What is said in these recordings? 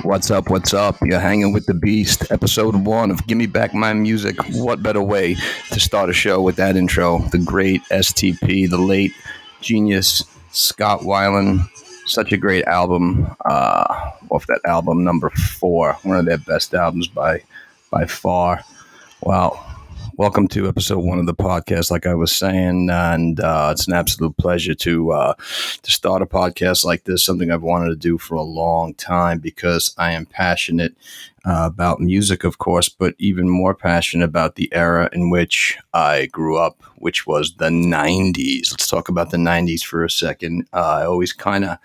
What's up? What's up? You're hanging with the Beast, episode 1 of Gimme Back My Music. What better way to start a show with that intro? The great STP, the late genius Scott Weiland. Such a great album. Off that album, number 4, one of their best albums by far. Wow. Welcome to episode 1 of the podcast, like I was saying, and it's an absolute pleasure to start a podcast like this, something I've wanted to do for a long time because I am passionate about music, of course, but even more passionate about the era in which I grew up, which was the 90s. Let's talk about the 90s for a second. I always kind of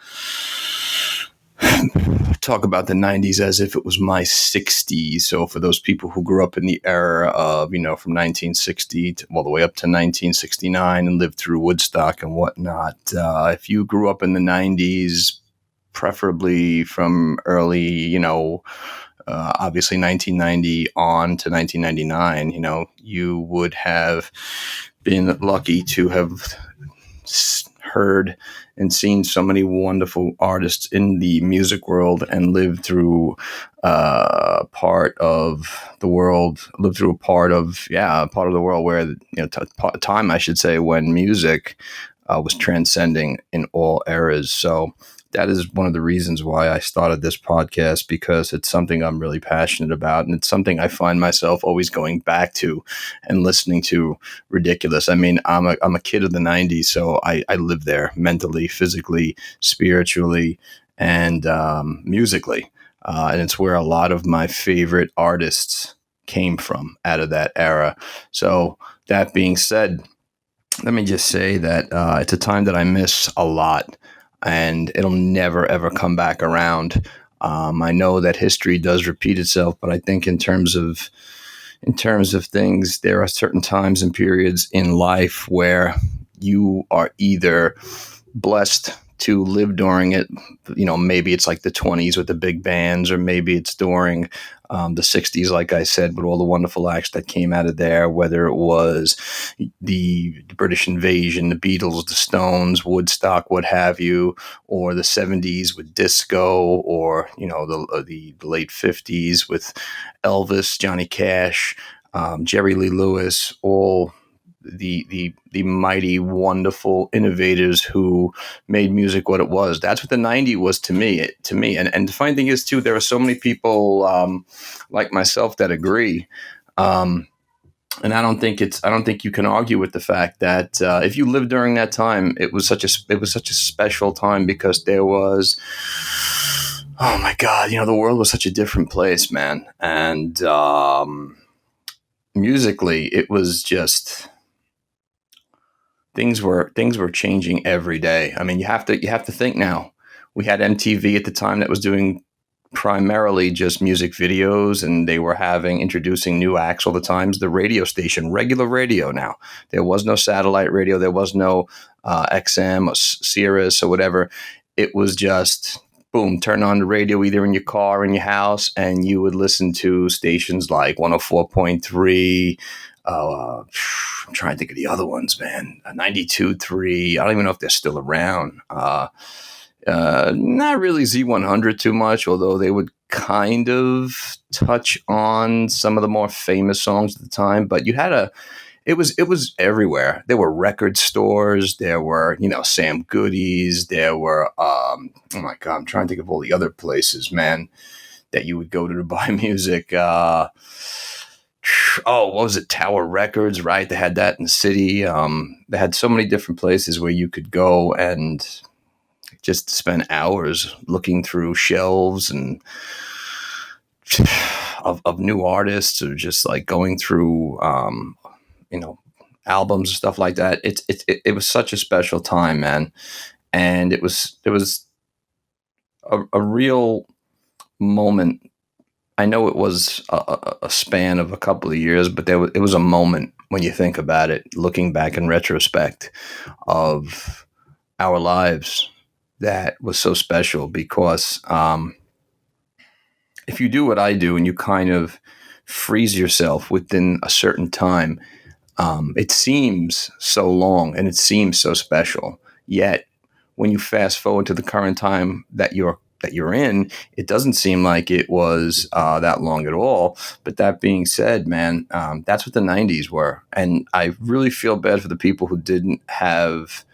talk about the 90s as if it was my 60s. So for those people who grew up in the era of, from 1960 all the way up to 1969 and lived through Woodstock and whatnot, if you grew up in the 90s, preferably from early, obviously 1990 on to 1999, you would have been lucky to have heard and seen so many wonderful artists in the music world and lived through part of the world where, time, I should say, when music was transcending in all eras. So that is one of the reasons why I started this podcast, because it's something I'm really passionate about. And it's something I find myself always going back to and listening to ridiculous. I mean, I'm a kid of the 90s, so I live there mentally, physically, spiritually, and musically. And it's where a lot of my favorite artists came from out of that era. So that being said, let me just say that it's a time that I miss a lot. And it'll never, ever come back around. I know that history does repeat itself, but I think in terms of things, there are certain times and periods in life where you are either blessed to live during it. Maybe it's like the 20s with the big bands, or maybe it's during the 60s, like I said, with all the wonderful acts that came out of there, whether it was the British invasion, the Beatles, the Stones, Woodstock, what have you, or the 70s with disco, or, the late 50s with Elvis, Johnny Cash, Jerry Lee Lewis, all the mighty, wonderful innovators who made music what it was. That's what the 90s was to me. And the funny thing is too, there are so many people like myself that agree. And I don't think you can argue with the fact that if you lived during that time, it was such a special time, because there was, oh my God, the world was such a different place, man. And musically, it was just, things were changing every day. I mean, you have to think now. We had MTV at the time that was doing primarily just music videos, and they were introducing new acts all the time. The radio station, regular radio now. There was no satellite radio. There was no XM or Sirius or whatever. It was just, boom, turn on the radio either in your car or in your house, and you would listen to stations like 104.3. I'm trying to think of the other ones, man. 92.3. I don't even know if they're still around. Not really Z100 too much, although they would kind of touch on some of the more famous songs at the time. But it was everywhere. There were record stores. There were, Sam Goody's. There were, oh my God, I'm trying to think of all the other places, man, that you would go to buy music. What was it? Tower Records, right? They had that in the city. They had so many different places where you could go and just spend hours looking through shelves and of new artists, or just like going through, albums and stuff like that. It was such a special time, man. And it was a real moment. I know it was a span of a couple of years, but it was a moment when you think about it, looking back in retrospect of our lives, that was so special. Because if you do what I do and you kind of freeze yourself within a certain time, it seems so long and it seems so special. Yet when you fast forward to the current time that you're that you're in, it doesn't seem like it was that long at all. But that being said, man, that's what the 90s were. And I really feel bad for the people who didn't have,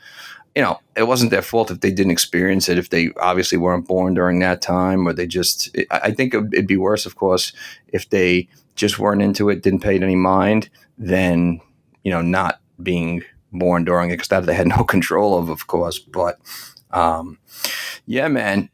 it wasn't their fault if they didn't experience it, if they obviously weren't born during that time, or they just, I think it'd be worse, of course, if they just weren't into it, didn't pay it any mind, than, not being born during it, because that they had no control of course. But yeah, man,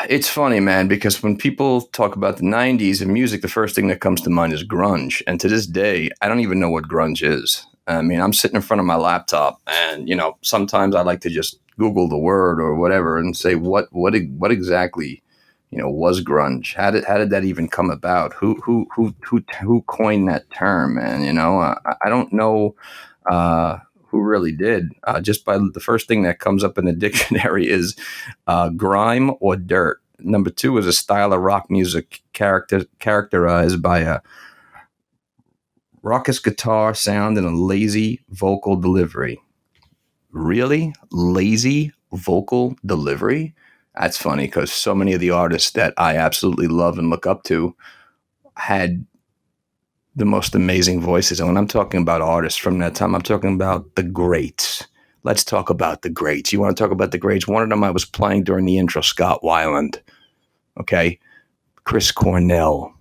it's funny, man, because when people talk about the 90s and music, the first thing that comes to mind is grunge. And to this day, I don't even know what grunge is. I mean, I'm sitting in front of my laptop and, sometimes I like to just Google the word or whatever and say, what exactly, was grunge? How did that even come about? Who coined that term, man? I don't know, who really did. Just by the first thing that comes up in the dictionary is grime or dirt. Number two is a style of rock music characterized by a raucous guitar sound and a lazy vocal delivery. Really? Lazy vocal delivery? That's funny, because so many of the artists that I absolutely love and look up to had the most amazing voices. And when I'm talking about artists from that time, I'm talking about the greats. Let's talk about the greats. You want to talk about the greats? One of them I was playing during the intro, Scott Weiland. Okay. Chris Cornell,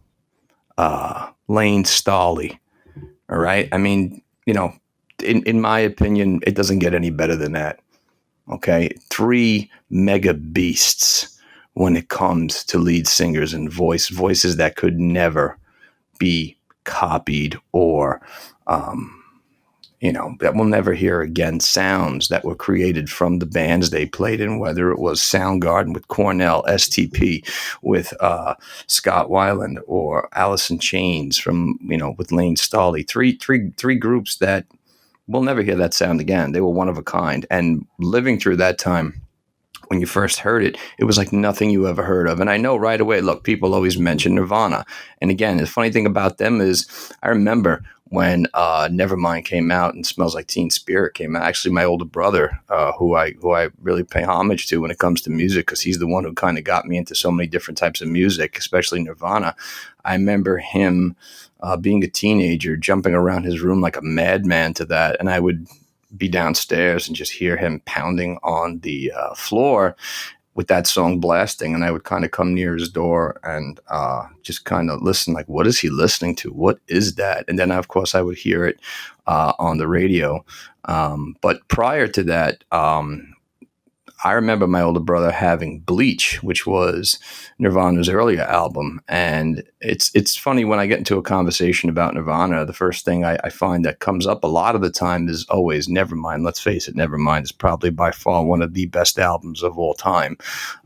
Lane Staley. All right. I mean, in my opinion, it doesn't get any better than that. Okay. Three mega beasts when it comes to lead singers and voices that could never be copied, or that we'll never hear again. Sounds that were created from the bands they played in, whether it was Soundgarden with Cornell, STP with Scott Weiland, or Alice in Chains from with Lane Staley. Three groups that we'll never hear that sound again. They were one of a kind, and living through that time, when you first heard it, it was like nothing you ever heard of. And I know right away, look, people always mention Nirvana. And again, the funny thing about them is I remember when Nevermind came out and Smells Like Teen Spirit came out. Actually, my older brother, who I really pay homage to when it comes to music, because he's the one who kind of got me into so many different types of music, especially Nirvana. I remember him being a teenager, jumping around his room like a madman to that. And I would be downstairs and just hear him pounding on the floor with that song blasting, and I would kind of come near his door and just kind of listen, like, what is he listening to? What is that? And then, of course, I would hear it on the radio. But prior to that, I remember my older brother having Bleach, which was Nirvana's earlier album. And it's funny, when I get into a conversation about Nirvana, the first thing I find that comes up a lot of the time is always Nevermind. Let's face it, Nevermind is probably by far one of the best albums of all time.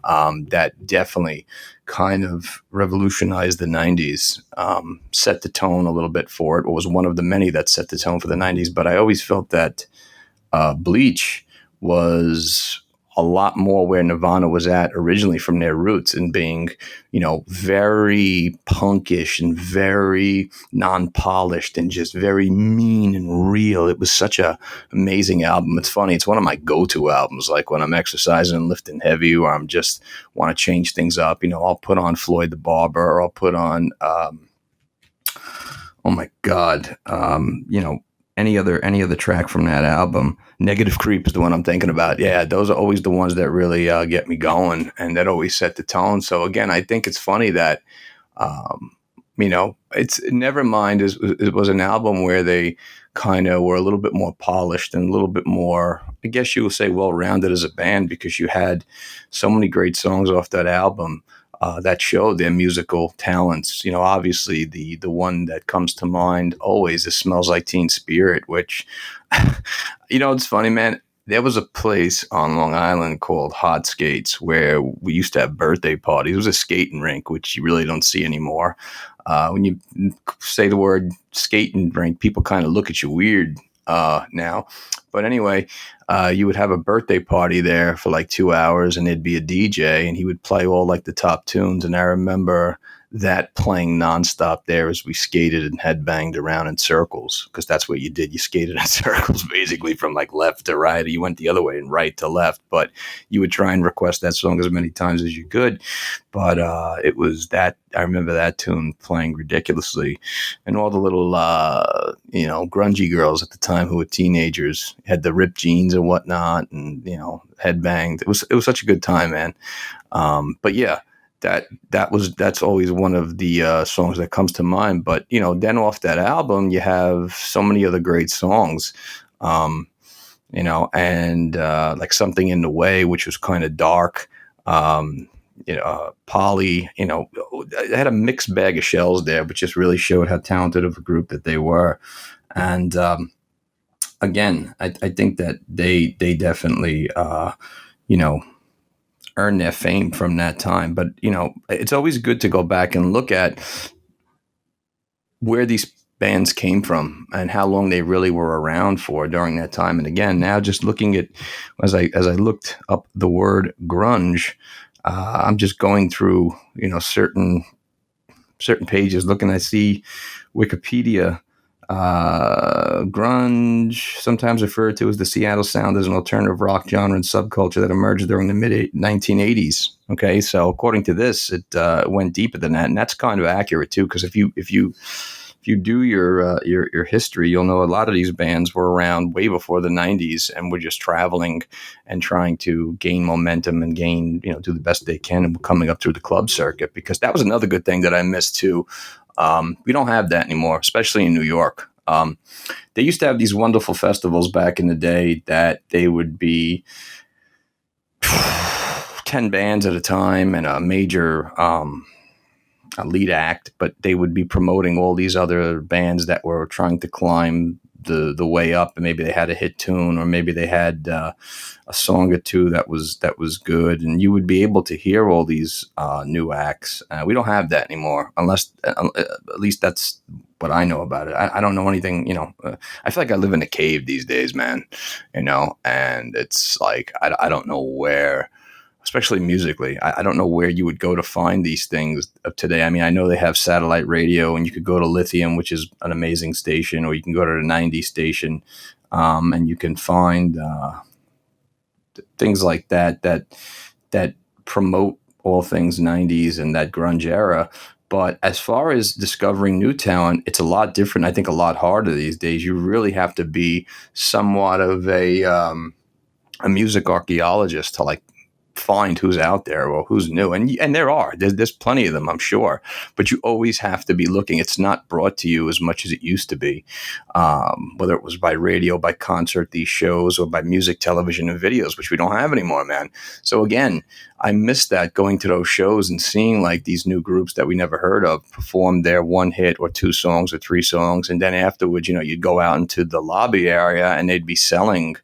That definitely kind of revolutionized the 90s, set the tone a little bit for it. It was one of the many that set the tone for the 90s. But I always felt that Bleach was a lot more where Nirvana was at originally from their roots, and being, very punkish and very non-polished and just very mean and real. It was such a amazing album. It's funny. It's one of my go-to albums. Like when I'm exercising and lifting heavy, or I'm just want to change things up, I'll put on Floyd the Barber, or I'll put on, oh my God, any other track from that album. Negative Creep is the one I'm thinking about. Yeah, those are always the ones that really get me going, and that always set the tone. So again, I think it's funny that, it's Nevermind it was an album where they kind of were a little bit more polished and a little bit more, I guess you would say, well-rounded as a band, because you had so many great songs off that album that showed their musical talents. Obviously the one that comes to mind always is Smells Like Teen Spirit, which, it's funny, man. There was a place on Long Island called Hot Skates where we used to have birthday parties. It was a skating rink, which you really don't see anymore. When you say the word skating rink, people kind of look at you weird now. But anyway, you would have a birthday party there for like 2 hours, and there'd be a DJ, and he would play all like the top tunes. And I remember that playing nonstop there as we skated and headbanged around in circles, because that's what you did. You skated in circles basically from like left to right. You went the other way and right to left, but you would try and request that song as many times as you could. But it was that, I remember that tune playing ridiculously, and all the little grungy girls at the time who were teenagers had the ripped jeans and whatnot, and headbanged. It was such a good time, man. But yeah, that's always one of the songs that comes to mind. But then off that album, you have so many other great songs. And like Something in the Way, which was kind of dark. Polly, it had a mixed bag of shells there, but just really showed how talented of a group that they were. And again, I think that they definitely, earned their fame from that time. But, it's always good to go back and look at where these bands came from and how long they really were around for during that time. And again, now just looking at, as I looked up the word grunge, I'm just going through, certain pages, looking. I see Wikipedia. Grunge, sometimes referred to as the Seattle sound, as an alternative rock genre and subculture that emerged during the mid 1980s. Okay, so according to this, it went deeper than that, and that's kind of accurate too. Because if you do your history, you'll know a lot of these bands were around way before the 90s and were just traveling and trying to gain momentum and do the best they can and coming up through the club circuit. Because that was another good thing that I missed too. We don't have that anymore, especially in New York. They used to have these wonderful festivals back in the day that they would be 10 bands at a time and a major a lead act, but they would be promoting all these other bands that were trying to climb the way up, and maybe they had a hit tune, or maybe they had a song or two that was good, and you would be able to hear all these new acts. We don't have that anymore, unless at least that's what I know about it. I don't know anything. I feel like I live in a cave these days, man. And it's like I don't know where. Especially musically, I don't know where you would go to find these things of today. I mean, I know they have satellite radio, and you could go to Lithium, which is an amazing station, or you can go to the 90s station, and you can find things like that promote all things 90s and that grunge era. But as far as discovering new talent, it's a lot different. I think a lot harder these days. You really have to be somewhat of a music archaeologist to find who's out there or who's new, and there's plenty of them, I'm sure, but you always have to be looking. It's not brought to you as much as it used to be, whether it was by radio, by concert, these shows, or by music, television, and videos, which we don't have anymore, man. So again, I miss that, going to those shows and seeing these new groups that we never heard of perform their one hit or two songs or three songs, and then afterwards, you'd go out into the lobby area and they'd be selling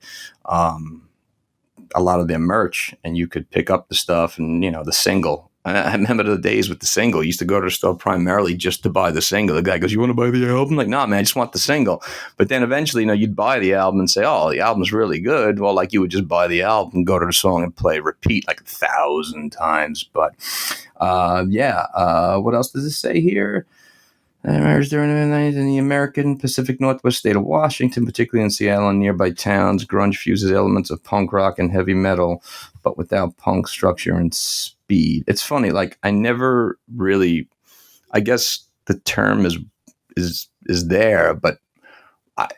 a lot of their merch, and you could pick up the stuff and, the single. I remember the days with the single. You used to go to the store primarily just to buy the single. The guy goes, "You want to buy the album?" Like, "Nah, man, I just want the single." But then eventually, you'd buy the album and say, "Oh, the album's really good." Well, you would just buy the album, go to the song and play repeat 1,000 times. But what else does it say here? Emerged during the 90s in the American Pacific Northwest state of Washington, particularly in Seattle and nearby towns. Grunge fuses elements of punk rock and heavy metal, but without punk structure and speed. It's funny, I never really, I guess the term is there, but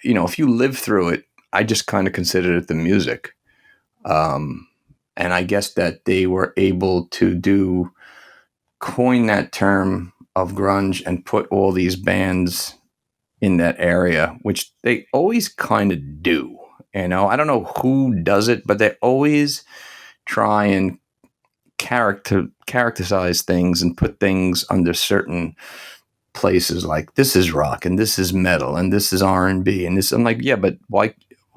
if you live through it, I just kind of considered it the music. And I guess that they were able to coin that term of grunge and put all these bands in that area, which they always kind of do. I don't know who does it, but they always try and characterize things and put things under certain places, like this is rock and this is metal and this is R&B and this. I'm like, yeah, but why?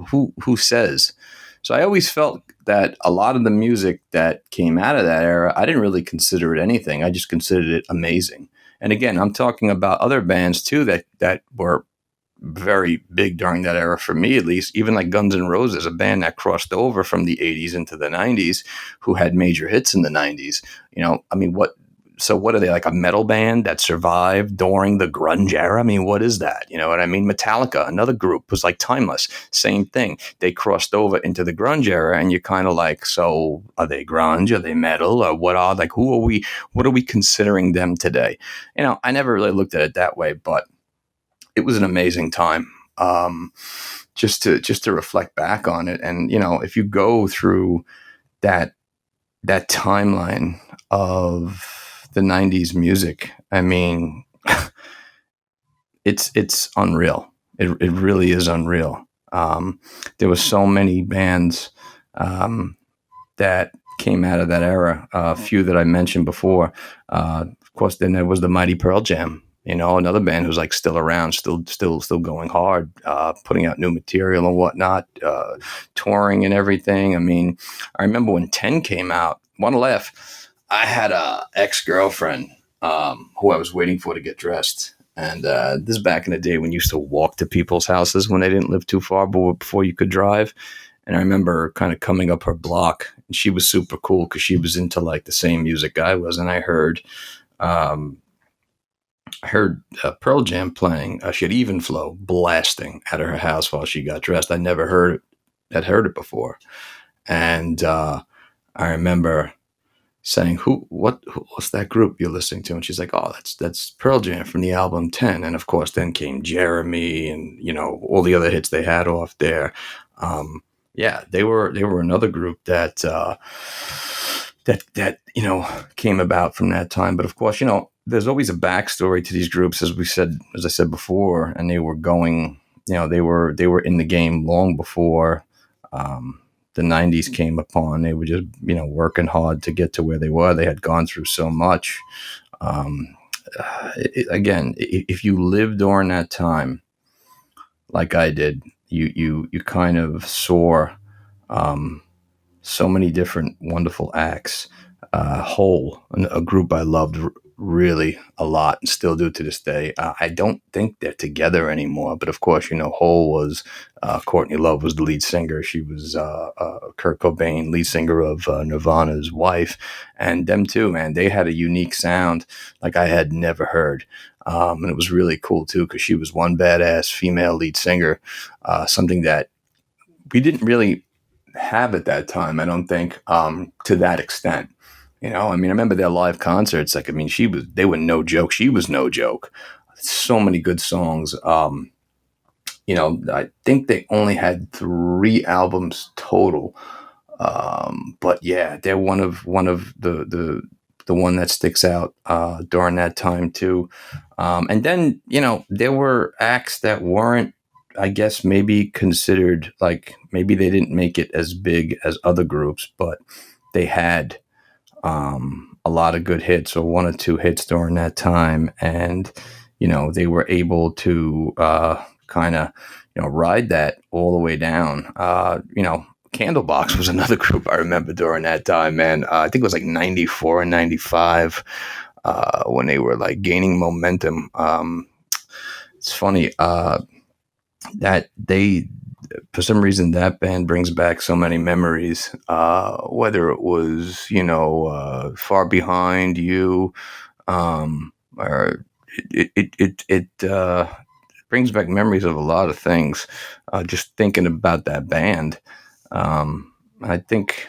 Who says? So I always felt that a lot of the music that came out of that era, I didn't really consider it anything. I just considered it amazing. And again, I'm talking about other bands too that were very big during that era, for me at least, even like Guns N' Roses, a band that crossed over from the 80s into the 90s, who had major hits in the 90s. What So what are they, like a metal band that survived during the grunge era? I mean, what is that? You know what I mean? Metallica, another group, was like timeless. Same thing. They crossed over into the grunge era, and you're kind of like, so are they grunge? Are they metal? Or what are, like, who are we? What are we considering them today? You know, I never really looked at it that way, but it was an amazing time. Just to reflect back on it, and you know, if you go through that timeline of the 90s music, I mean, it's unreal. It really is unreal. There were so many bands that came out of that era. A few that I mentioned before. Of course, then there was the Mighty Pearl Jam. You know, another band who's like still around, still going hard, putting out new material and whatnot, touring and everything. I mean, I remember when 10 came out. One laugh. I had a ex-girlfriend who I was waiting for to get dressed. And this is back in the day when you used to walk to people's houses when they didn't live too far before you could drive. And I remember kind of coming up her block, and she was super cool because she was into like the same music I was. And um, I heard Pearl Jam playing. She had Even Flow blasting at her house while she got dressed. I never had heard it before. And I remember saying, what's that group you're listening to? And she's like, oh, that's Pearl Jam from the album 10. And of course, then came Jeremy and, you know, all the other hits they had off there. Yeah, they were another group that you know, came about from that time. But of course, you know, there's always a backstory to these groups, as I said before, and they were going, you know, they were in the game long before the 90s came upon. They were just, you know, working hard to get to where they were. They had gone through so much. Again, if you lived during that time, like I did, you kind of saw so many different wonderful acts. Hole, a group I loved really a lot and still do to this day. I don't think they're together anymore, but of course, you know, Hole was Courtney Love was the lead singer. She was Kurt Cobain, lead singer of Nirvana's wife, and them too, man. They had a unique sound like I had never heard. And it was really cool too because she was one badass female lead singer, something that we didn't really have at that time, I don't think, to that extent. You know, I mean, I remember their live concerts. Like, I mean, they were no joke. She was no joke. So many good songs. You know, I think they only had 3 albums total. But yeah, they're one of the one that sticks out during that time too. And then, you know, there were acts that weren't, I guess, maybe considered, like, maybe they didn't make it as big as other groups, but they had a lot of good hits, or 1 or 2 hits during that time. And, you know, they were able to kind of, you know, ride that all the way down. You know, Candlebox was another group I remember during that time, man. I think it was like 94 and 95 when they were like gaining momentum. It's funny that for some reason, that band brings back so many memories. Whether it was, you know, Far Behind You, or it brings back memories of a lot of things. Just thinking about that band, I think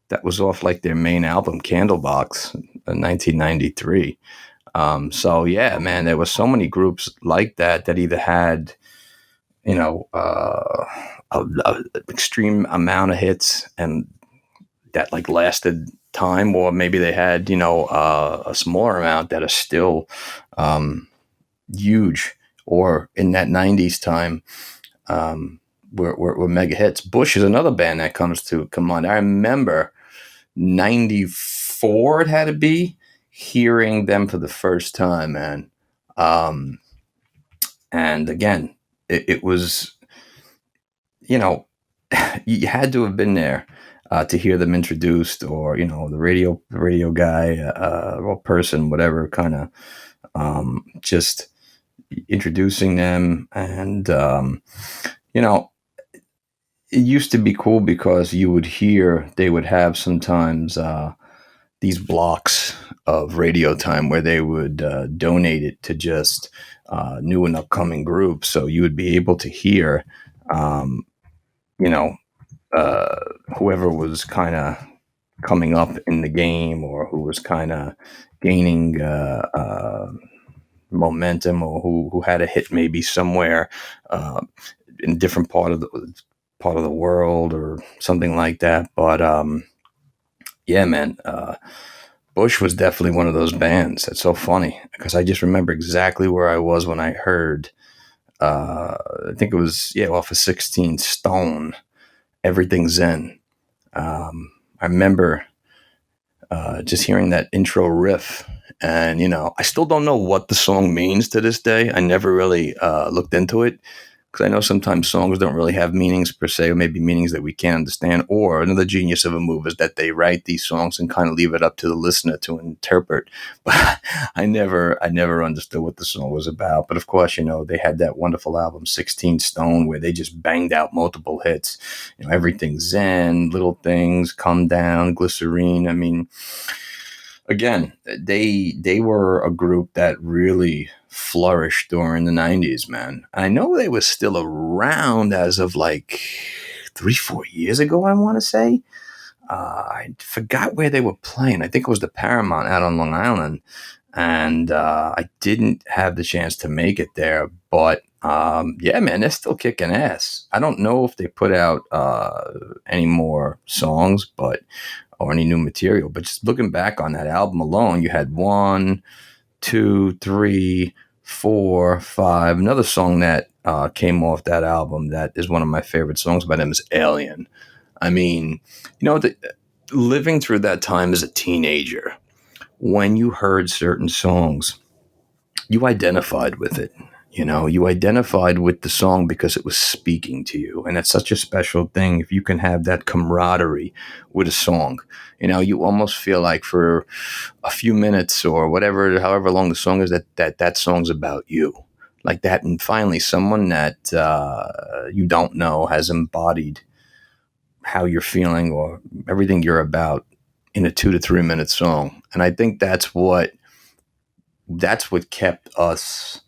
that was off like their main album, Candlebox, in 1993. So yeah, man, there were so many groups like that either had, you know, a extreme amount of hits and that like lasted time, or maybe they had, you know, a smaller amount that are still huge, or in that 90s time were mega hits. Bush is another band that comes to mind. I remember 94 it had to be, hearing them for the first time, man. And again, it was, you know, you had to have been there to hear them introduced, or, you know, the radio guy or person, whatever, kind of just introducing them. And you know, it used to be cool because you would hear, they would have sometimes these blocks of radio time where they would donate it to just new and upcoming groups. So you would be able to hear, um, you know, uh, whoever was kind of coming up in the game or who was kind of gaining momentum or who had a hit maybe somewhere uh, in a different part of the world or something like that. But yeah, man, Bush was definitely one of those bands. That's so funny because I just remember exactly where I was when I heard. I think it was off of 16 Stone. Everything Zen. I remember just hearing that intro riff, and I still don't know what the song means to this day. I never really looked into it because I know sometimes songs don't really have meanings per se, or maybe meanings that we can't understand. Or another genius of a move is that they write these songs and kind of leave it up to the listener to interpret. But I never understood what the song was about. But of course, they had that wonderful album 16 Stone where they just banged out multiple hits. Everything Zen, Little Things, Come Down, Glycerine. I mean, again, they were a group that really flourished during the 90's, man. I know they were still around as of like 3 4 years ago, I want to say. I forgot where they were playing. I think it was the Paramount out on Long Island, and I didn't have the chance to make it there. But yeah, man, they're still kicking ass. I don't know if they put out any more songs, but or any new material. But just looking back on that album alone, you had one, two, three, four, five. Another song that came off that album that is one of my favorite songs by them is Alien. I mean, living through that time as a teenager, when you heard certain songs, you identified with it. You identified with the song because it was speaking to you. And it's such a special thing if you can have that camaraderie with a song. You almost feel like for a few minutes or whatever, however long the song is, that song's about you. Like that. And finally, someone that you don't know has embodied how you're feeling or everything you're about in a 2 to 3 minute song. And I think that's what kept us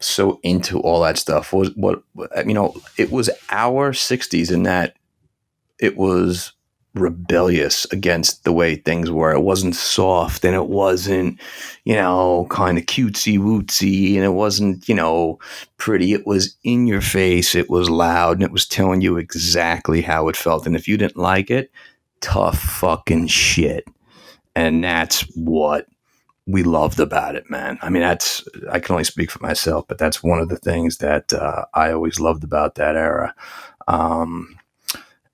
so into all that stuff. Was what it was our 60's in that it was rebellious against the way things were. It wasn't soft and it wasn't, kind of cutesy wootsy, and it wasn't, pretty. It was in your face. It was loud, and it was telling you exactly how it felt. And if you didn't like it, tough fucking shit. And that's what we loved about it, man. I mean, I can only speak for myself, but that's one of the things that I always loved about that era. Um,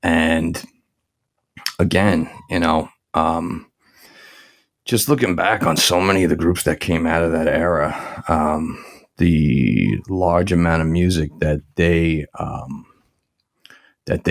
and again, just looking back on so many of the groups that came out of that era, the large amount of music that they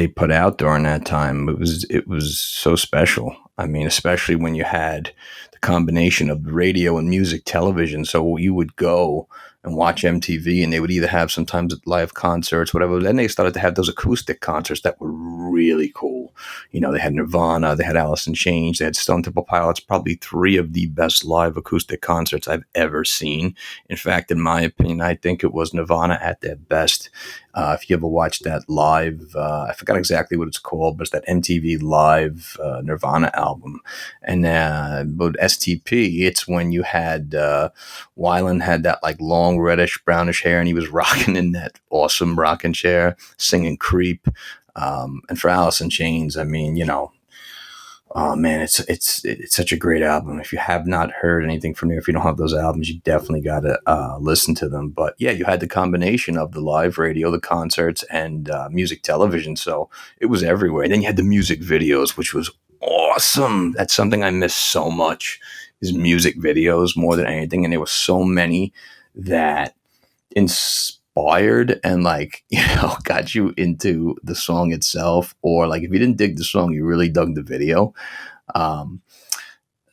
put out during that time, it was so special. I mean, especially when you had the combination of radio and music television. So you would go and watch MTV, and they would either have sometimes live concerts, whatever. Then they started to have those acoustic concerts that were really cool. They had Nirvana, they had Alice in Chains, they had Stone Temple Pilots. Probably three of the best live acoustic concerts I've ever seen. In fact, in my opinion, I think it was Nirvana at their best. If you ever watched that live, I forgot exactly what it's called, but it's that MTV Live Nirvana album. And but STP, it's when you had Weiland had that like long reddish brownish hair, and he was rocking in that awesome rocking chair, singing "Creep." And for Alice in Chains, I mean, oh man, it's such a great album. If you have not heard anything from there, if you don't have those albums, you definitely got to listen to them. But yeah, you had the combination of the live radio, the concerts, and music television, so it was everywhere. And then you had the music videos, which was awesome. That's something I miss so much, is music videos more than anything. And there were so many that inspired and like got you into the song itself, or like if you didn't dig the song, you really dug the video. um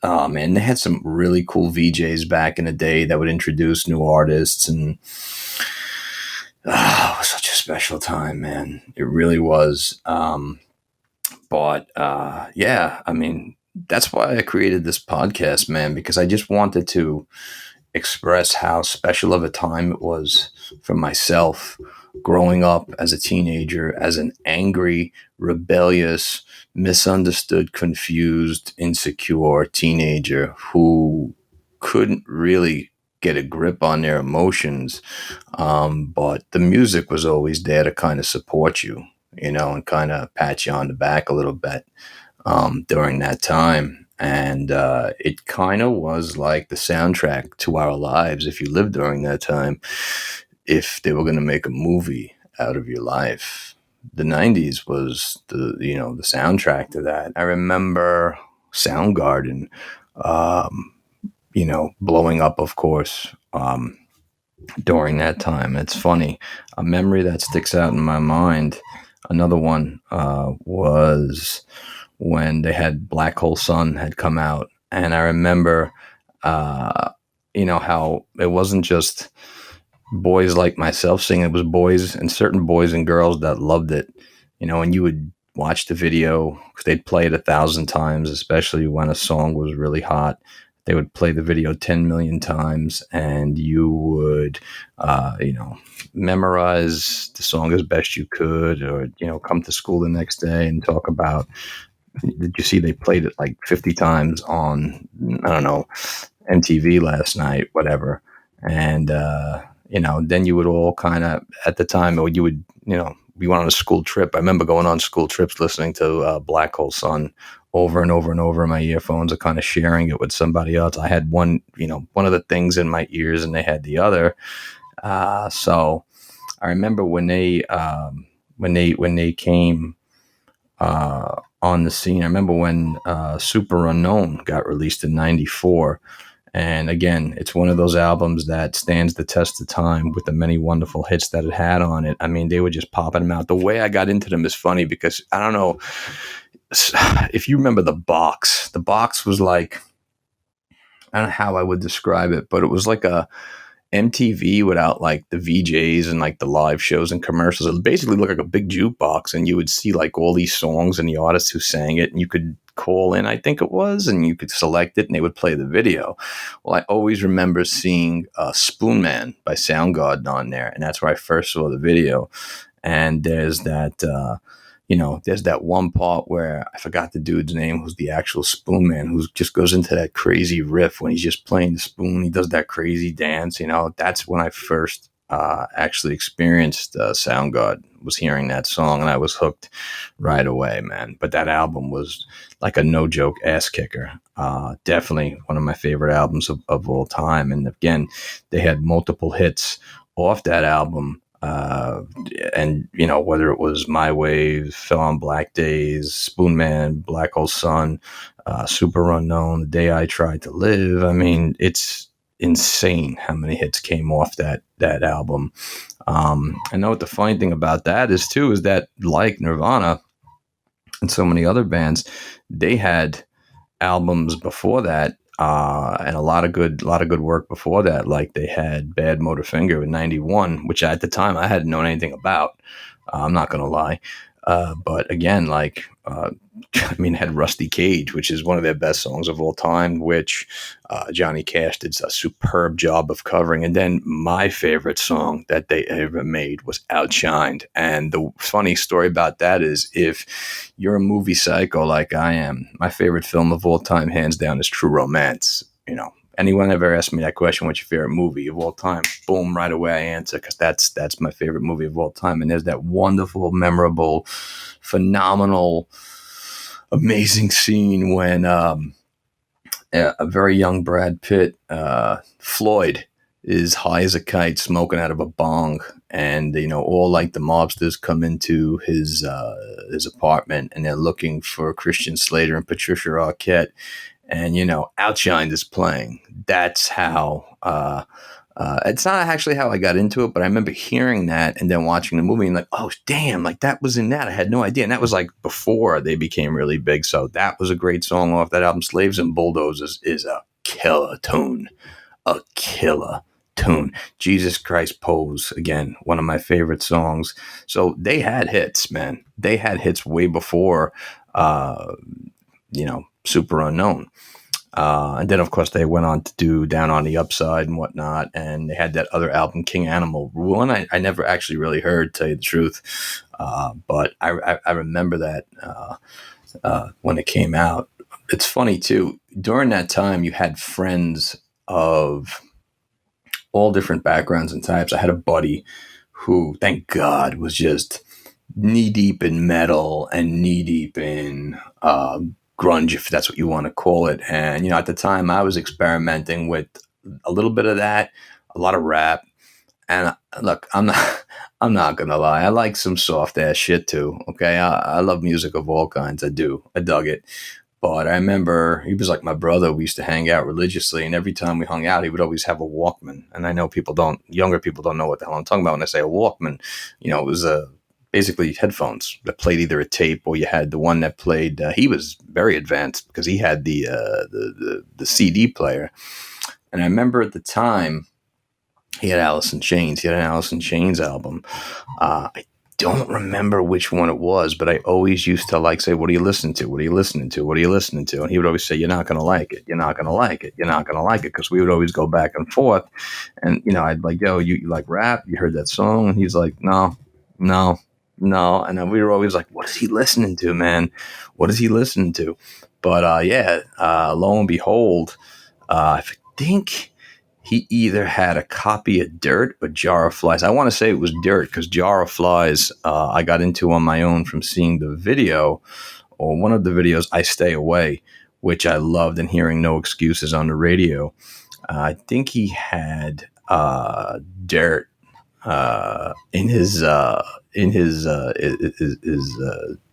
oh man, they had some really cool VJs back in the day that would introduce new artists, and it was such a special time, man. It really was. But yeah, I mean, that's why I created this podcast, man, because I just wanted to express how special of a time it was for myself growing up as a teenager, as an angry, rebellious, misunderstood, confused, insecure teenager who couldn't really get a grip on their emotions. But the music was always there to kind of support you, and kind of pat you on the back a little bit during that time. And it kind of was like the soundtrack to our lives if you lived during that time, if they were going to make a movie out of your life. The 90s was the soundtrack to that. I remember Soundgarden, um, blowing up, of course, during that time. It's funny. A memory that sticks out in my mind, another one was when they had Black Hole Sun had come out. And I remember, uh, how it wasn't just boys like myself singing, it was boys and certain boys and girls that loved it, and you would watch the video because they'd play it 1,000 times, especially when a song was really hot. They would play the video 10 million times, and you would, memorize the song as best you could, or, come to school the next day and talk about, did you see they played it like 50 times on, I don't know, MTV last night, whatever. And, then you would all kind of, at the time, or you would, we went on a school trip. I remember going on school trips listening to Black Hole Sun over and over and over in my earphones, or kind of sharing it with somebody else. I had one of the things in my ears and they had the other. So I remember when they came on the scene. I remember when Super Unknown got released in '94. And again, it's one of those albums that stands the test of time with the many wonderful hits that it had on it. I mean, they were just popping them out. The way I got into them is funny because I don't know if you remember the box. The box was like, I don't know how I would describe it, but it was like a MTV without like the VJs and like the live shows and commercials. It basically looked like a big jukebox, and you would see like all these songs and the artists who sang it, and you could call in, I think it was, and you could select it and they would play the video. Well, I always remember seeing Spoon Man by Soundgarden on there, and that's where I first saw the video. And there's that one part where I forgot the dude's name, who's the actual Spoon Man, who just goes into that crazy riff when he's just playing the spoon. He does that crazy dance. That's when I first actually experienced Soundgarden, was hearing that song, and I was hooked right away, man. But that album was like a no joke ass kicker. Definitely one of my favorite albums of all time. And again, they had multiple hits off that album. And whether it was My Wave, Fell on Black Days, Spoon Man, Black Hole Sun, Super Unknown, The Day I Tried to Live. I mean, it's insane how many hits came off that album. I know what the funny thing about that is too, is that like Nirvana and so many other bands, they had albums before that, and a lot of good work before that. Like they had Bad Motorfinger in '91, which at the time I hadn't known anything about. I'm not gonna lie, but again, I mean, had Rusty Cage, which is one of their best songs of all time, which Johnny Cash did a superb job of covering. And then my favorite song that they ever made was Outshined. And the funny story about that is, if you're a movie psycho like I am, my favorite film of all time, hands down, is True Romance. Anyone ever asked me that question, what's your favorite movie of all time? Boom, right away I answer, because that's my favorite movie of all time. And there's that wonderful, memorable, phenomenal, amazing scene when a very young Brad Pitt, Floyd, is high as a kite, smoking out of a bong, and all like the mobsters come into his apartment, and they're looking for Christian Slater and Patricia Arquette, and Outshined is playing. That's how. It's not actually how I got into it, but I remember hearing that and then watching the movie and like, oh, damn, like that was in that. I had no idea. And that was like before they became really big. So that was a great song off that album. Slaves and Bulldozers is a killer tune. A killer tune. Jesus Christ Pose, again, one of my favorite songs. So they had hits, man. They had hits way before, super unknown. And then, of course, they went on to do Down on the Upside and whatnot. And they had that other album, King Animal Rule. And I never actually really heard, to tell you the truth. But I remember that when it came out. It's funny, too. During that time, you had friends of all different backgrounds and types. I had a buddy who, thank God, was just knee deep in metal and knee deep in grunge, if that's what you want to call it. And, you know, at the time I was experimenting with a little bit of that, a lot of rap. And look, I'm not gonna lie. I like some soft ass shit too. Okay. I love music of all kinds. I do. I dug it. But I remember he was like my brother. We used to hang out religiously, and every time we hung out, he would always have a Walkman. And I know younger people don't know what the hell I'm talking about when I say a Walkman. You know, it was basically headphones that played either a tape or you had the one that played. He was very advanced because he had the CD player. And I remember at the time he had Alice in Chains. He had an Alice in Chains album. I don't remember which one it was, but I always used to like say, "What are you listening to? What are you listening to? What are you listening to?" And he would always say, "You're not going to like it. You're not going to like it. You're not going to like it," because we would always go back and forth. And you know, I'd like, "Yo, you like rap? You heard that song?" And he's like, "No, no, no." And then we were always like, "What is he listening to, man? What is he listening to?" But lo and behold, I think he either had a copy of Dirt or Jar of Flies. I want to say it was Dirt because Jar of Flies I got into on my own from seeing the video, or one of the videos, I Stay Away, which I loved, and hearing No Excuses on the radio. I think he had Dirt in his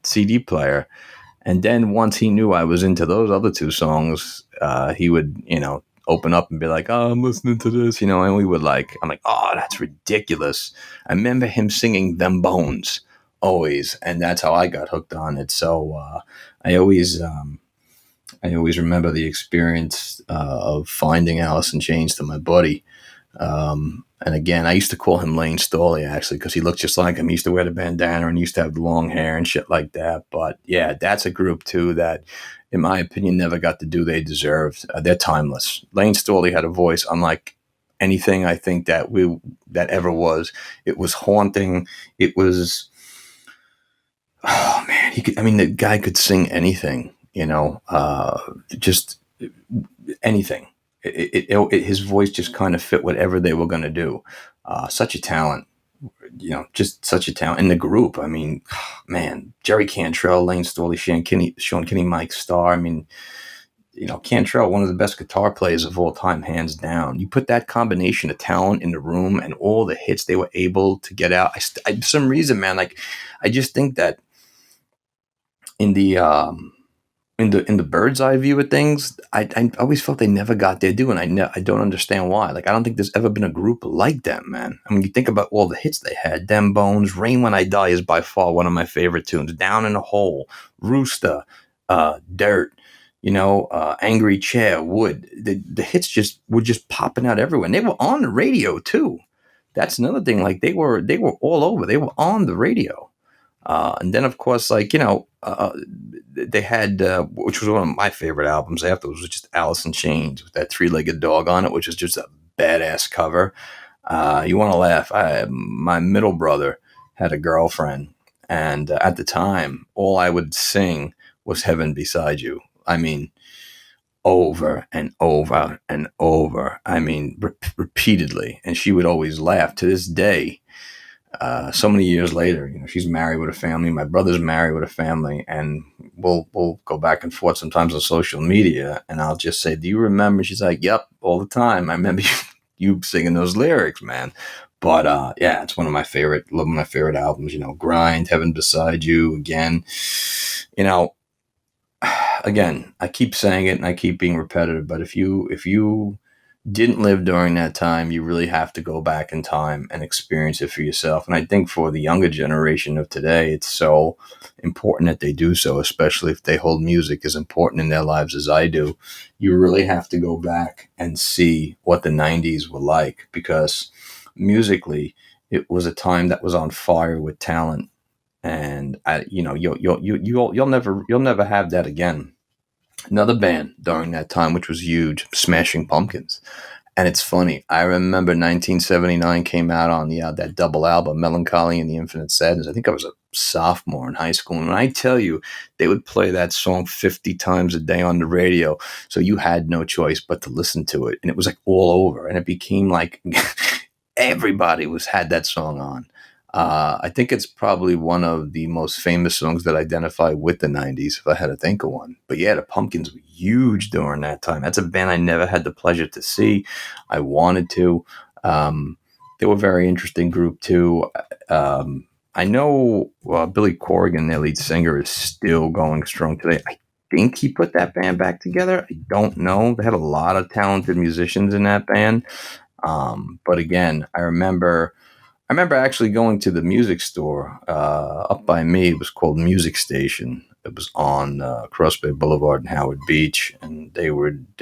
CD player. And then once he knew I was into those other two songs, he would, you know, open up and be like, "Oh, I'm listening to this," you know, and I'm like, "Oh, that's ridiculous." I remember him singing Them Bones always, and that's how I got hooked on it. So I always, I always remember the experience of finding Alice in Chains to my buddy. And again, I used to call him Lane Staley actually because he looked just like him. He used to wear the bandana and he used to have the long hair and shit like that. But yeah, that's a group too that, in my opinion, never got the due they deserved. They're timeless. Lane Staley had a voice unlike anything I think that ever was. It was haunting. It was, oh man, the guy could sing anything, you know, just anything. His voice just kind of fit whatever they were going to do. Such a talent, you know, just such a talent in the group. I mean, man, Jerry Cantrell, Lane Staley, Sean Kinney, Mike Starr. I mean, you know, Cantrell, one of the best guitar players of all time, hands down. You put that combination of talent in the room and all the hits they were able to get out. For some reason, man, like I just think that in the in the bird's eye view of things, I always felt they never got their due, and I don't understand why. Like I don't think there's ever been a group like them, man. I mean, you think about all the hits they had. Them Bones, Rain When I Die is by far one of my favorite tunes. Down in a Hole, Rooster, Dirt, you know, Angry Chair, Wood. The hits just were just popping out everywhere, and they were on the radio too. That's another thing. Like they were all over. They were on the radio. And then, of course, like, you know, they had, which was one of my favorite albums afterwards, was just Alice in Chains with that three-legged dog on it, which is just a badass cover. You want to laugh. My middle brother had a girlfriend, and at the time, all I would sing was Heaven Beside You. I mean, over and over and over. I mean, repeatedly. And she would always laugh. To this day, so many years later, you know, she's married with a family. My brother's married with a family, and we'll go back and forth sometimes on social media. And I'll just say, "Do you remember?" She's like, "Yep, all the time. I remember you singing those lyrics, man." But yeah, it's one of my favorite albums. You know, Grind, Heaven Beside You. Again, you know, again, I keep saying it and I keep being repetitive. But if you didn't live during that time, you really have to go back in time and experience it for yourself. And I think for the younger generation of today, it's so important that they do so, especially if they hold music as important in their lives as I do. You really have to go back and see what the 90s were like, because musically, it was a time that was on fire with talent. And you'll never have that again. Another band during that time, which was huge, Smashing Pumpkins. And it's funny. I remember 1979 came out on that double album, Melancholy and the Infinite Sadness. I think I was a sophomore in high school. And when I tell you, they would play that song 50 times a day on the radio. So you had no choice but to listen to it. And it was like all over. And it became like everybody had that song on. I think it's probably one of the most famous songs that identify with the 90s, if I had to think of one. But yeah, the Pumpkins were huge during that time. That's a band I never had the pleasure to see. I wanted to. They were a very interesting group, too. I know Billy Corgan, their lead singer, is still going strong today. I think he put that band back together. I don't know. They had a lot of talented musicians in that band. But again, I remember actually going to the music store up by me. It was called Music Station. It was on Cross Bay Boulevard in Howard Beach, and they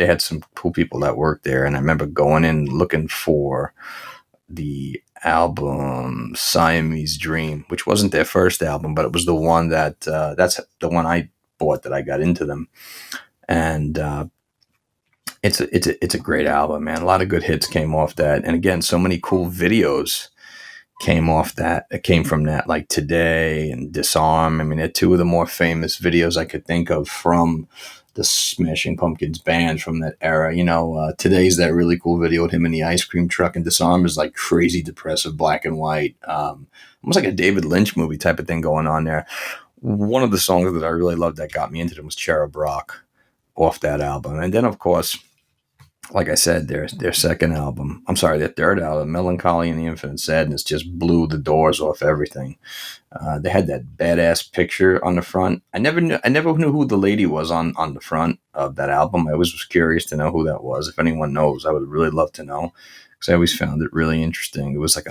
had some cool people that worked there. And I remember going in looking for the album Siamese Dream, which wasn't their first album, but it was the one that's the one I bought that I got into them. And it's a great album, man. A lot of good hits came off that, and again, so many cool videos came off that. It came from that, like Today and Disarm. I mean, they're two of the more famous videos I could think of from the Smashing Pumpkins band from that era. Today's that really cool video with him in the ice cream truck, and Disarm is like crazy depressive black and white, almost like a David Lynch movie type of thing going on there. One of the songs that I really loved that got me into them was Cherub Rock off that album. And then, of course, like I said, their second album, I'm sorry, their third album, Melancholy and the Infinite Sadness, just blew the doors off everything. They had that badass picture on the front. I never knew who the lady was on the front of that album. I always was curious to know who that was. If anyone knows, I would really love to know, because I always found it really interesting. It was like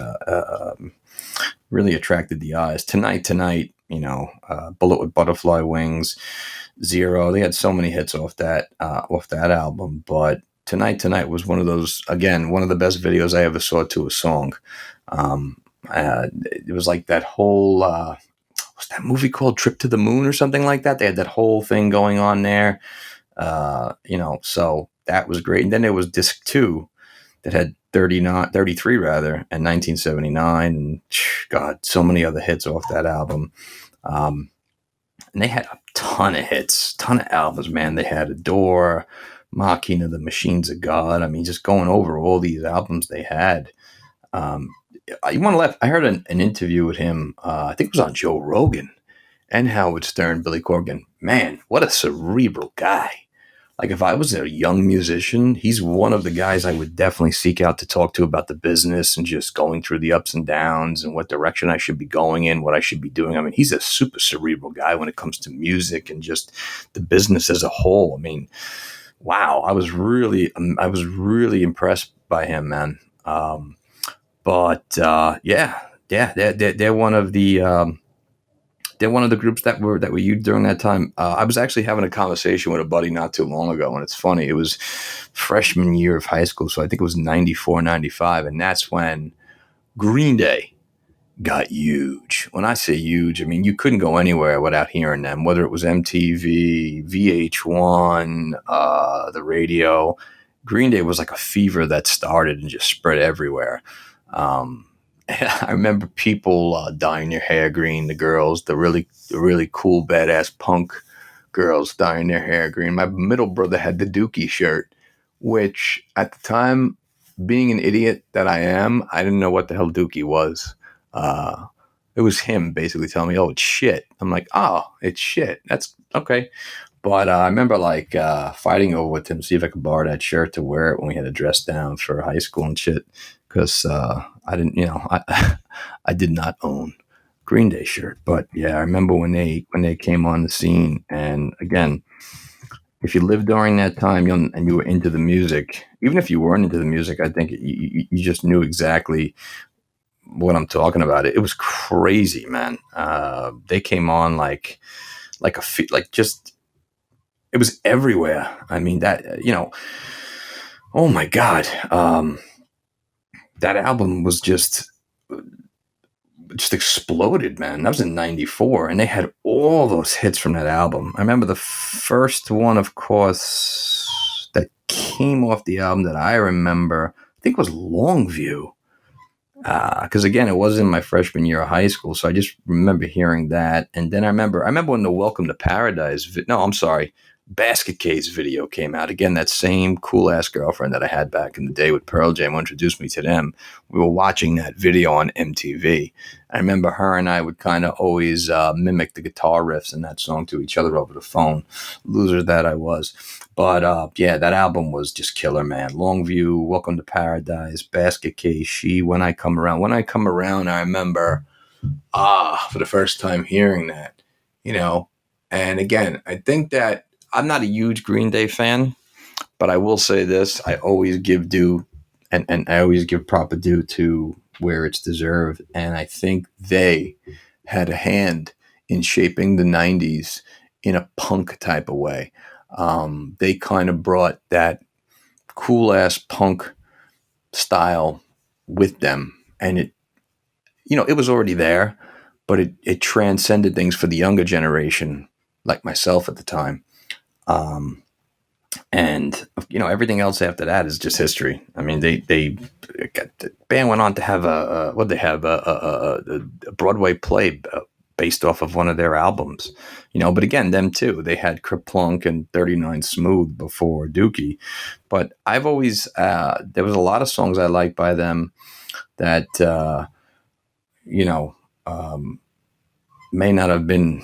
really attracted the eyes. Tonight, Bullet with Butterfly Wings, Zero. They had so many hits off that album, but Tonight was one of those, again, one of the best videos I ever saw to a song. It was like that whole, what's that movie called, Trip to the Moon or something like that? They had that whole thing going on there, so that was great. And then there was disc 2 that had 33 rather, and 1979, and God, so many other hits off that album. And they had a ton of hits, ton of albums, man. They had Adore, Machina, The Machines of God. I mean, just going over all these albums they had. You want to laugh? I heard an interview with him. I think it was on Joe Rogan and Howard Stern, Billy Corgan. Man, what a cerebral guy. Like, if I was a young musician, he's one of the guys I would definitely seek out to talk to about the business and just going through the ups and downs and what direction I should be going in, what I should be doing. I mean, he's a super cerebral guy when it comes to music and just the business as a whole. I mean, wow, I was really impressed by him, man. Yeah, they're one of the groups that were huge during that time. I was actually having a conversation with a buddy not too long ago, and it's funny. It was freshman year of high school, so I think it was 94, 95, and that's when Green Day got huge. When I say huge, I mean you couldn't go anywhere without hearing them, whether it was MTV, VH1, the radio. Green Day was like a fever that started and just spread everywhere. I remember people dyeing their hair green. The girls, the really cool, badass punk girls dyeing their hair green. My middle brother had the Dookie shirt, which at the time, being an idiot that I am, I didn't know what the hell Dookie was. It was him basically telling me, "Oh, it's shit." I'm like, "Oh, it's shit. That's okay." But I remember fighting over with him to see if I could borrow that shirt to wear it when we had to dress down for high school and shit. Because I didn't, I did not own Green Day shirt. But yeah, I remember when they came on the scene. And again, if you lived during that time and you were into the music, even if you weren't into the music, I think you just knew exactly what I'm talking about. It was crazy, man. They came on like just, it was everywhere. I mean, oh my God. That album was just exploded, man. That was in 94, and they had all those hits from that album. I remember the first one, of course, that came off the album that I remember, I think was Longview. Because again, it was in my freshman year of high school, so I just remember hearing that. And then I remember when the Welcome to Paradise, no, I'm sorry, Basket Case video came out. Again, that same cool ass girlfriend that I had back in the day with Pearl Jam introduced me to them. We were watching that video on MTV. I remember her and I would kind of always mimic the guitar riffs in that song to each other over the phone. Loser that I was. But yeah, that album was just killer, man. Longview, Welcome to Paradise, Basket Case, She, When I Come Around. When I Come Around, I remember, for the first time hearing that, you know. And again, I think that I'm not a huge Green Day fan, but I will say this. I always give due and I always give proper due to where it's deserved. And I think they had a hand in shaping the 90s in a punk type of way. They kind of brought that cool ass punk style with them. And it was already there, but it transcended things for the younger generation, like myself at the time. Um, and everything else after that is just history. I mean, the band went on to have what they have a Broadway play based off of one of their albums. But again, them too. They had Kerplunk and 39 Smooth before Dookie, but I've always there was a lot of songs I liked by them that you know um, may not have been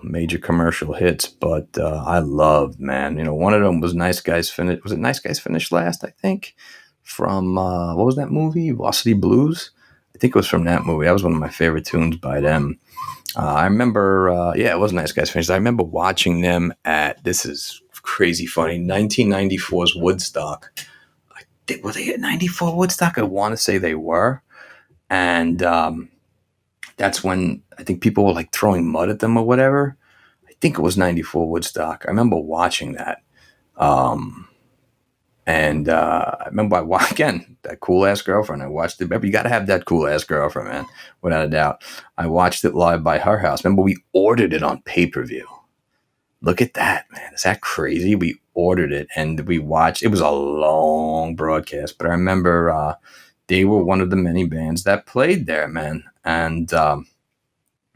major commercial hits, but I loved, man. One of them was Nice Guys Finish. Was it Nice Guys Finish Last? I think from what was that movie? Varsity Blues. I think it was from that movie. That was one of my favorite tunes by them. I remember, yeah, it was Nice Guys Finish. I remember watching them at, this is crazy funny, 1994's Woodstock. Were they at 94 Woodstock? I want to say they were. And that's when I think people were like throwing mud at them or whatever. I think it was 94 Woodstock. I remember watching that. And I remember again, that cool ass girlfriend. I watched it. Remember, you got to have that cool ass girlfriend, man, without a doubt. I watched it live by her house. Remember, we ordered it on pay-per-view. Look at that, man. Is that crazy? We ordered it and we watched. It was a long broadcast, but I remember they were one of the many bands that played there, man. And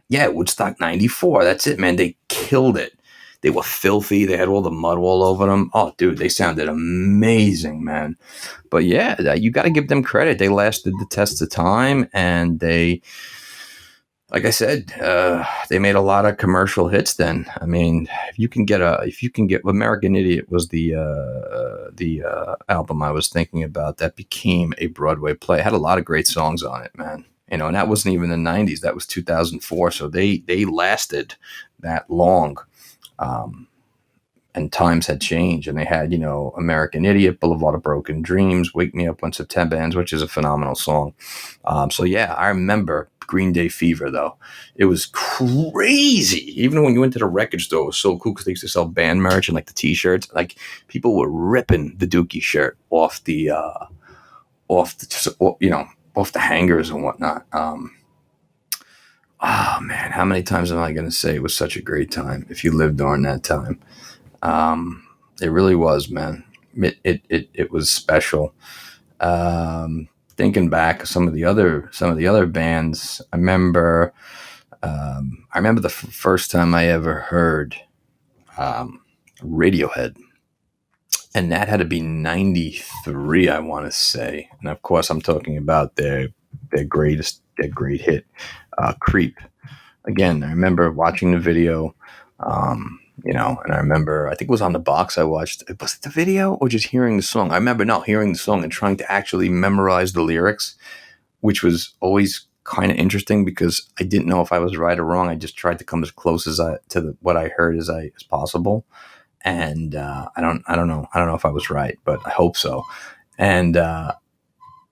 yeah, Woodstock 94. That's it, man. They killed it. They were filthy. They had all the mud all over them. Oh, dude, they sounded amazing, man. But yeah, you got to give them credit. They lasted the test of time, and they, like I said, they made a lot of commercial hits. Then, I mean, if you can get American Idiot was the album I was thinking about that became a Broadway play. It had a lot of great songs on it, man. And that wasn't even the 90s. That was 2004. So they lasted that long. And times had changed, and they had, American Idiot, Boulevard of Broken Dreams, Wake Me Up When September Ends, which is a phenomenal song. So yeah, I remember Green Day Fever, though. It was crazy. Even when you went to the record store, it was so cool because they used to sell band merch and like the t-shirts. Like people were ripping the Dookie shirt off the hangers and whatnot. Oh man, how many times am I going to say it was such a great time if you lived during that time? It really was, man. It was special. Thinking back, some of the other bands, I remember the first time I ever heard Radiohead, and that had to be 93, I want to say. And of course, I'm talking about their great hit, Creep. Again, I remember watching the video, and I remember, I think it was on the box I watched. Was it the video or just hearing the song? I remember hearing the song and trying to actually memorize the lyrics, which was always kind of interesting because I didn't know if I was right or wrong. I just tried to come as close to what I heard as possible. And I don't know. I don't know if I was right, but I hope so. And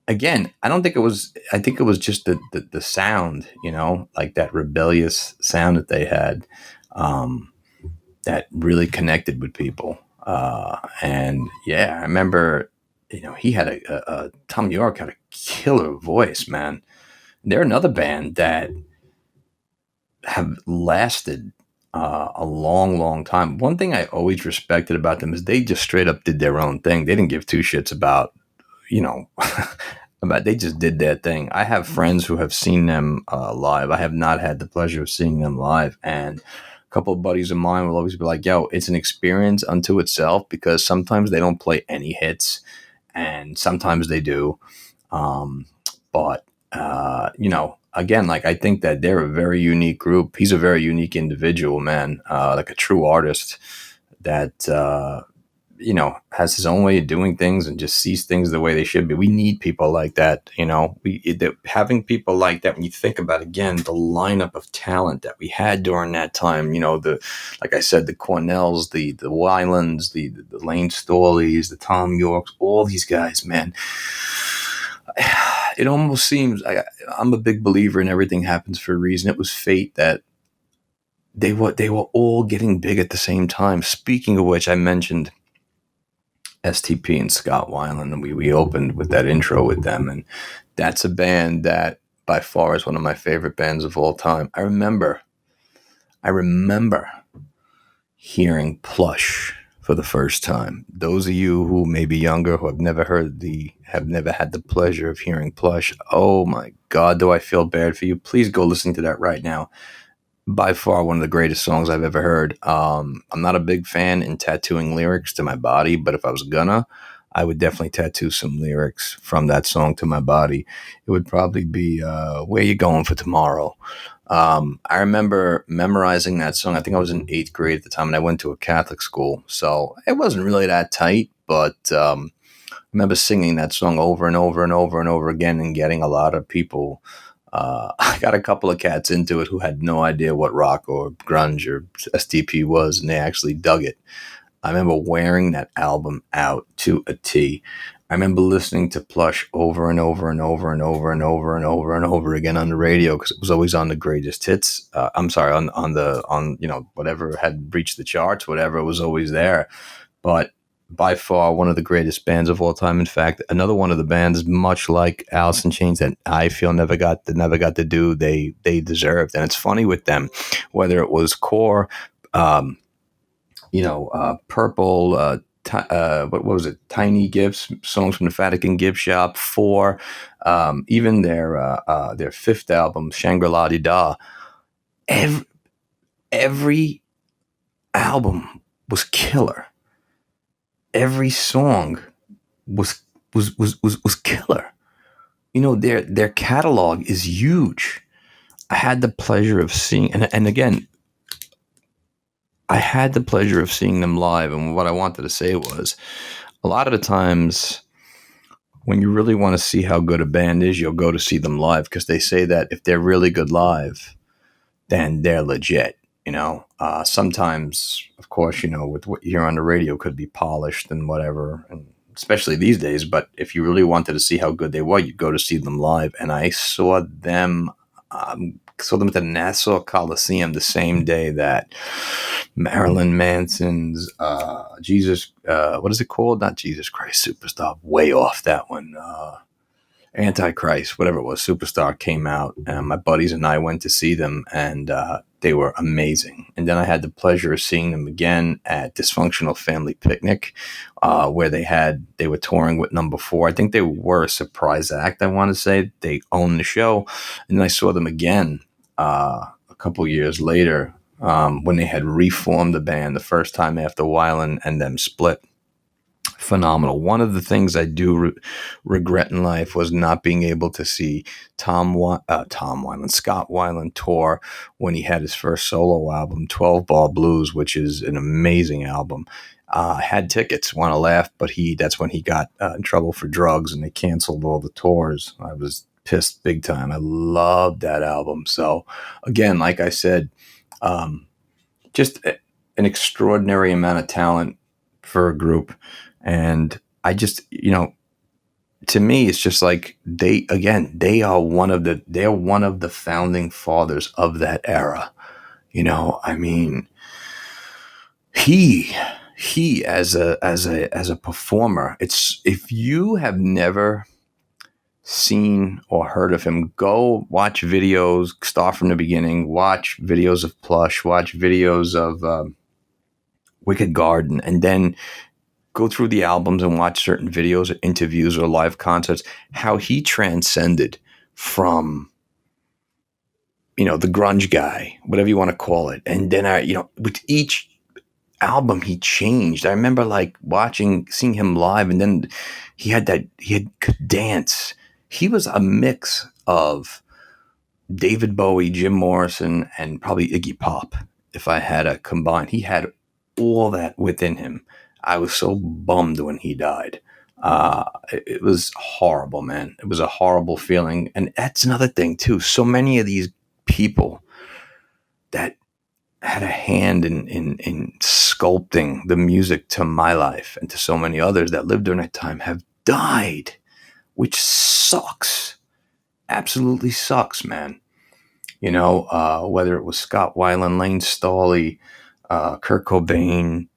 again, I don't think it was. I think it was just the sound, like that rebellious sound that they had, that really connected with people. And yeah, I remember, he had a Tom York had a killer voice, man. They're another band that have lasted a long, long time. One thing I always respected about them is they just straight up did their own thing. They didn't give two shits about, you know, about, they just did their thing. I have friends who have seen them live. I have not had the pleasure of seeing them live. And a couple of buddies of mine will always be like, yo, it's an experience unto itself, because sometimes they don't play any hits and sometimes they do. But again, like, I think that they're a very unique group. He's a very unique individual, man, like a true artist that, has his own way of doing things and just sees things the way they should be. We need people like that. Having people like that, when you think about, again, the lineup of talent that we had during that time, like I said, the Cornells, the Weilands, the Lane Storleys, the Tom Yorks, all these guys, man. It almost seems, I'm a big believer in everything happens for a reason. It was fate that they were all getting big at the same time. Speaking of which, I mentioned STP and Scott Weiland, and we opened with that intro with them, and that's a band that by far is one of my favorite bands of all time. I remember hearing Plush for the first time. Those of you who may be younger, who have never had the pleasure of hearing Plush, oh my God, do I feel bad for you. Please go listen to that right now. By far one of the greatest songs I've ever heard. I'm not a big fan in tattooing lyrics to my body, but if I was gonna, I would definitely tattoo some lyrics from that song to my body. It would probably be Where You Going for Tomorrow. I remember memorizing that song. I think I was in 8th grade at the time, and I went to a Catholic school, so it wasn't really that tight, but I remember singing that song over and over and over and over again, and getting a lot of people. I got a couple of cats into it who had no idea what rock or grunge or STP was, and they actually dug it. I remember wearing that album out to a T. I remember listening to Plush over and over and over and over and over and over and over again on the radio, because it was always on the greatest hits. I'm sorry, on whatever had reached the charts, whatever, it was always there. But by far one of the greatest bands of all time. In fact, another one of the bands, much like Alice in Chains, that I feel never got to do they deserved. And it's funny with them, whether it was Core, Purple, what was it? Tiny Gifts, songs from the Vatican Gift Shop, Four, even their 5th album, Shangri-La Di Da. Every album was killer. Every song was killer. Their catalog is huge. I had the pleasure of seeing, and again, I had the pleasure of seeing them live. And what I wanted to say was, a lot of the times when you really want to see how good a band is, you'll go to see them live, because they say that if they're really good live, then they're legit. Sometimes, of course, with what you hear on the radio could be polished and whatever, and especially these days. But if you really wanted to see how good they were, you'd go to see them live. And I saw them at the Nassau Coliseum the same day that Marilyn Manson's Jesus, what is it called? Not Jesus Christ Superstar, way off that one. Antichrist, whatever it was, Superstar came out, and my buddies and I went to see them, and they were amazing. And then I had the pleasure of seeing them again at Dysfunctional Family Picnic, where they were touring with Number 4. I think they were a surprise act, I want to say. They owned the show. And then I saw them again a couple years later, when they had reformed the band the first time after Weiland and them split. Phenomenal. One of the things I do regret in life was not being able to see Scott Weiland tour when he had his first solo album, 12 Ball Blues, which is an amazing album. I had tickets, want to laugh, but that's when he got in trouble for drugs, and they canceled all the tours. I was pissed big time. I loved that album. So again, like I said, just an extraordinary amount of talent for a group. And I just, to me, it's just like they are one of the founding fathers of that era. I mean, he as a performer, it's, if you have never seen or heard of him, go watch videos, start from the beginning, watch videos of Plush, watch videos of Wicked Garden, and then go through the albums and watch certain videos or interviews or live concerts, how he transcended from, the grunge guy, whatever you want to call it. And then, with each album he changed. I remember seeing him live, and then he could dance. He was a mix of David Bowie, Jim Morrison, and probably Iggy Pop. If I had a combine, he had all that within him. I was so bummed when he died. It was horrible, man. It was a horrible feeling. And that's another thing too. So many of these people that had a hand in sculpting the music to my life and to so many others that lived during that time have died, which sucks. Absolutely sucks, man. Whether it was Scott Weiland, Lane Staley, Kurt Cobain,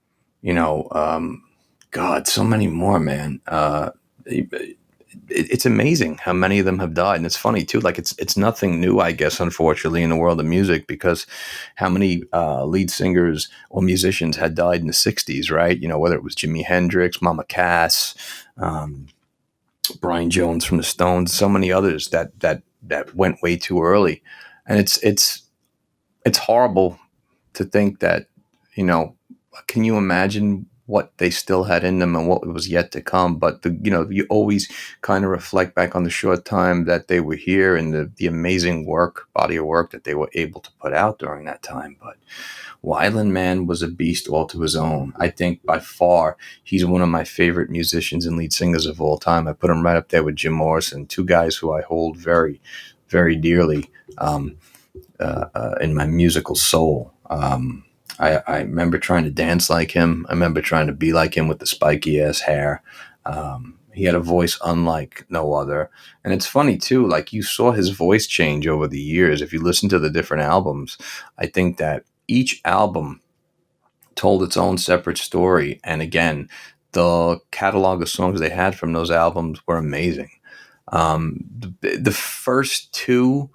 God, so many more, man. It's amazing how many of them have died, and it's funny too. Like it's nothing new, I guess, unfortunately, in the world of music, because how many lead singers or musicians had died in the '60s, right? Whether it was Jimi Hendrix, Mama Cass, Brian Jones from the Stones, so many others that went way too early, and it's horrible to think that, can you imagine what they still had in them and what was yet to come? But you always kind of reflect back on the short time that they were here and the amazing body of work that they were able to put out during that time. But Weiland, man, was a beast all to his own. I think by far he's one of my favorite musicians and lead singers of all time. I put him right up there with Jim Morrison, two guys who I hold very, very dearly in my musical soul. I remember trying to dance like him. I remember trying to be like him with the spiky ass hair. He had a voice unlike no other. And it's funny too, like you saw his voice change over the years. If you listen to the different albums, I think that each album told its own separate story. And again, the catalog of songs they had from those albums were amazing. The first two,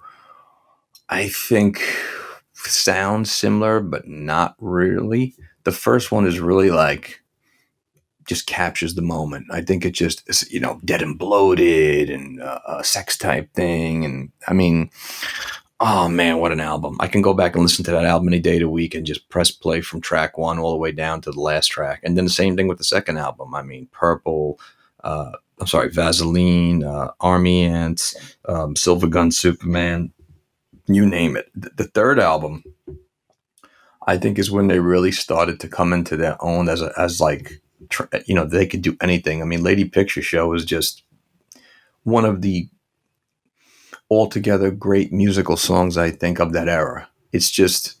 I think, sound similar, but not really. The first one is really just captures the moment. I think it just is, Dead and Bloated and a sex type thing. And I mean, oh man, what an album. I can go back and listen to that album any day of the week and just press play from track one all the way down to the last track. And then the same thing with the second album. I mean, Purple, Vaseline, Army Ants, Silver Gun Superman, you name it. The third album, I think, is when they really started to come into their own they could do anything. I mean, Lady Picture Show is just one of the altogether great musical songs, I think, of that era. It's just,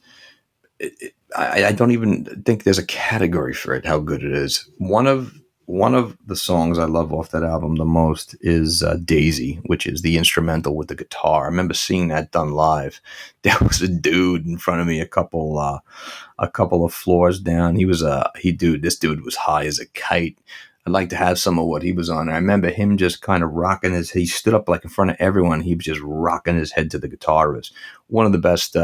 I don't even think there's a category for it, how good it is. One of the songs I love off that album the most is Daisy, which is the instrumental with the guitar. I remember seeing that done live. There was a dude in front of me, a couple of floors down. This dude was high as a kite. I'd like to have some of what he was on. I remember him just kind of rocking he stood up in front of everyone. He was just rocking his head to the guitar. It was one of the best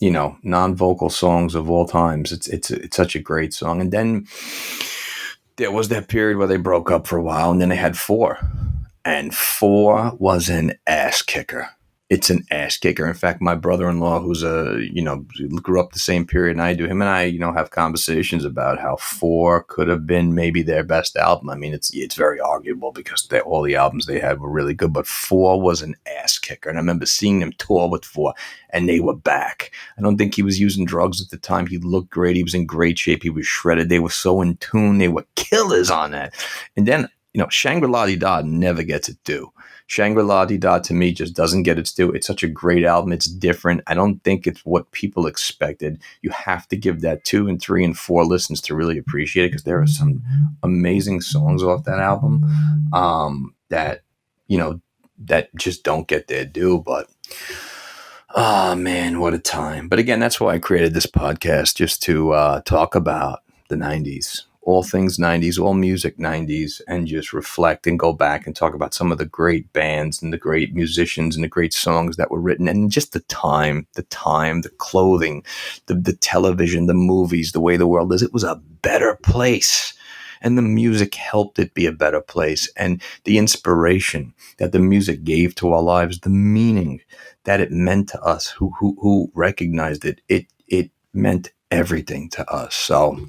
non-vocal songs of all times. It's such a great song. And then there was that period where they broke up for a while, and then they had Four, and Four was an ass kicker. It's an ass kicker. In fact, my brother-in-law, who's grew up the same period I do, him and I, have conversations about how Four could have been maybe their best album. I mean, it's very arguable because all the albums they had were really good, but Four was an ass kicker. And I remember seeing them tour with Four, and they were back. I don't think he was using drugs at the time. He looked great. He was in great shape. He was shredded. They were so in tune. They were killers on that. And then, Shangri-La-Dee-Da never gets it due. Shangri-La-Dee-Da to me just doesn't get its due. It's such a great album. It's different. I don't think it's what people expected. You have to give that 2 and 3 and 4 listens to really appreciate it, because there are some amazing songs off that album that just don't get their due. But oh man, what a time. But again, that's why I created this podcast, just to talk about the 90s. all things 90s, all music 90s, and just reflect and go back and talk about some of the great bands and the great musicians and the great songs that were written, and just the clothing, the television, the movies, the way the world is. It was a better place. And the music helped it be a better place. And the inspiration that the music gave to our lives, the meaning that it meant to us who recognized it meant everything to us. So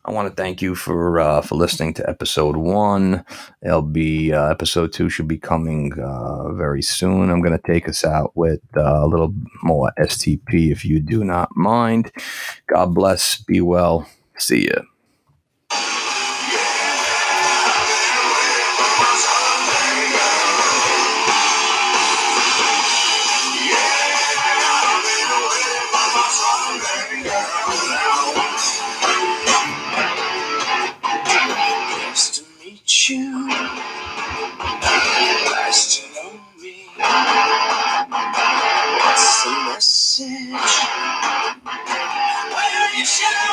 I want to thank you for listening to episode 1. It'll be episode 2 should be coming very soon. I'm going to take us out with a little more STP if you do not mind. God bless. Be well. See ya. Nice to meet you. Nice to know me. What's the message? Where you should